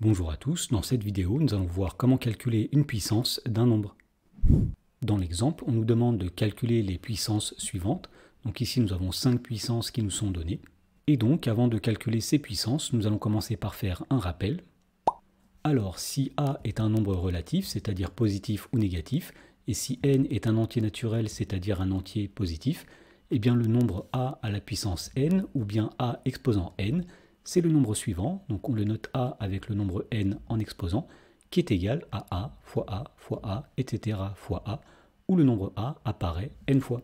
Bonjour à tous, dans cette vidéo nous allons voir comment calculer une puissance d'un nombre. Dans l'exemple, on nous demande de calculer les puissances suivantes. Donc ici nous avons 5 puissances qui nous sont données. Et donc avant de calculer ces puissances, nous allons commencer par faire un rappel. Alors si A est un nombre relatif, c'est-à-dire positif ou négatif, et si n est un entier naturel, c'est-à-dire un entier positif, eh bien le nombre A à la puissance n, ou bien A exposant n, c'est le nombre suivant, donc on le note A avec le nombre n en exposant, qui est égal à A fois A fois A, etc. fois A, où le nombre A apparaît n fois.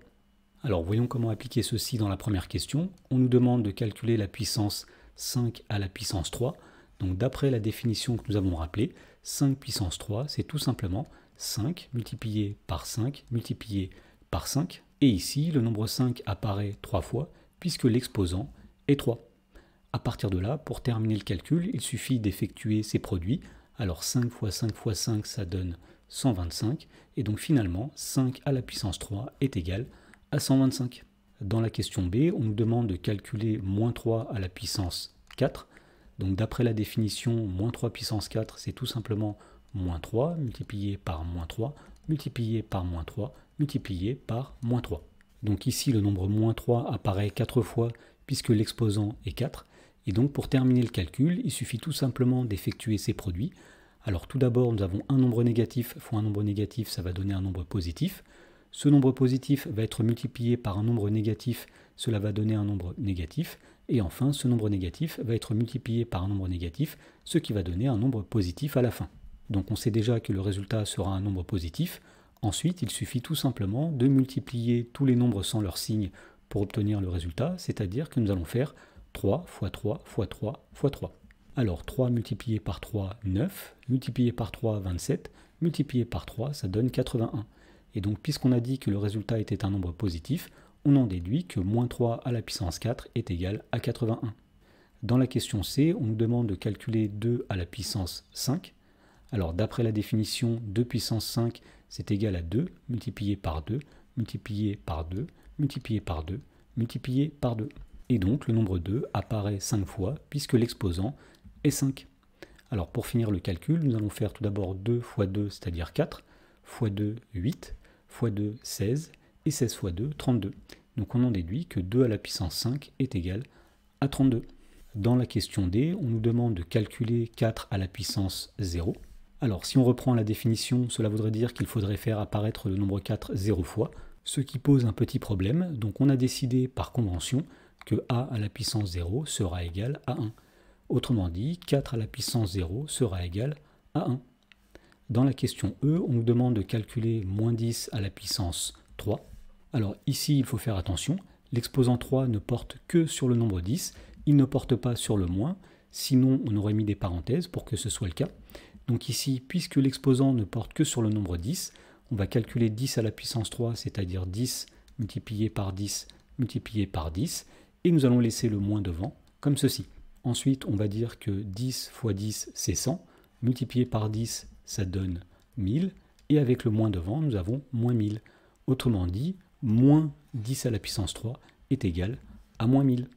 Alors voyons comment appliquer ceci dans la première question. On nous demande de calculer la puissance 5 à la puissance 3. Donc d'après la définition que nous avons rappelée, 5 puissance 3, c'est tout simplement 5 multiplié par 5 multiplié par 5. Et ici, le nombre 5 apparaît 3 fois, puisque l'exposant est 3. À partir de là, pour terminer le calcul, il suffit d'effectuer ces produits. Alors 5 fois 5 fois 5, ça donne 125. Et donc finalement, 5 à la puissance 3 est égal à 125. Dans la question B, on nous demande de calculer moins 3 à la puissance 4. Donc d'après la définition, moins 3 puissance 4, c'est tout simplement moins 3 multiplié par moins 3, multiplié par moins 3, multiplié par moins 3. Donc ici, le nombre moins 3 apparaît 4 fois puisque l'exposant est 4. Et donc pour terminer le calcul, il suffit tout simplement d'effectuer ces produits. Alors tout d'abord, nous avons un nombre négatif fois un nombre négatif, ça va donner un nombre positif. Ce nombre positif va être multiplié par un nombre négatif, cela va donner un nombre négatif. Et enfin, ce nombre négatif va être multiplié par un nombre négatif, ce qui va donner un nombre positif à la fin. Donc on sait déjà que le résultat sera un nombre positif. Ensuite, il suffit tout simplement de multiplier tous les nombres sans leur signe pour obtenir le résultat, c'est-à-dire que nous allons faire 3 fois 3 fois 3 fois 3. Alors 3 multiplié par 3, 9, multiplié par 3, 27, multiplié par 3, ça donne 81. Et donc puisqu'on a dit que le résultat était un nombre positif, on en déduit que moins 3 à la puissance 4 est égal à 81. Dans la question C, on nous demande de calculer 2 à la puissance 5. Alors d'après la définition, 2 puissance 5, c'est égal à 2, multiplié par 2, multiplié par 2, multiplié par 2, multiplié par 2. Et donc le nombre 2 apparaît 5 fois puisque l'exposant est 5. Alors pour finir le calcul, nous allons faire tout d'abord 2 fois 2, c'est-à-dire 4, fois 2, 8, fois 2, 16, et 16 fois 2, 32. Donc on en déduit que 2 à la puissance 5 est égal à 32. Dans la question D, on nous demande de calculer 4 à la puissance 0. Alors si on reprend la définition, cela voudrait dire qu'il faudrait faire apparaître le nombre 4 0 fois, ce qui pose un petit problème. Donc on a décidé par convention que a à la puissance 0 sera égal à 1. Autrement dit, 4 à la puissance 0 sera égal à 1. Dans la question E, on nous demande de calculer moins 10 à la puissance 3. Alors ici, il faut faire attention, l'exposant 3 ne porte que sur le nombre 10, il ne porte pas sur le moins, sinon on aurait mis des parenthèses pour que ce soit le cas. Donc ici, puisque l'exposant ne porte que sur le nombre 10, on va calculer 10 à la puissance 3, c'est-à-dire 10 multiplié par 10 multiplié par 10, et nous allons laisser le moins devant, comme ceci. Ensuite, on va dire que 10 fois 10, c'est 100, multiplié par 10, ça donne 1000, et avec le moins devant, nous avons moins 1000. Autrement dit, moins 10 à la puissance 3 est égal à moins 1000.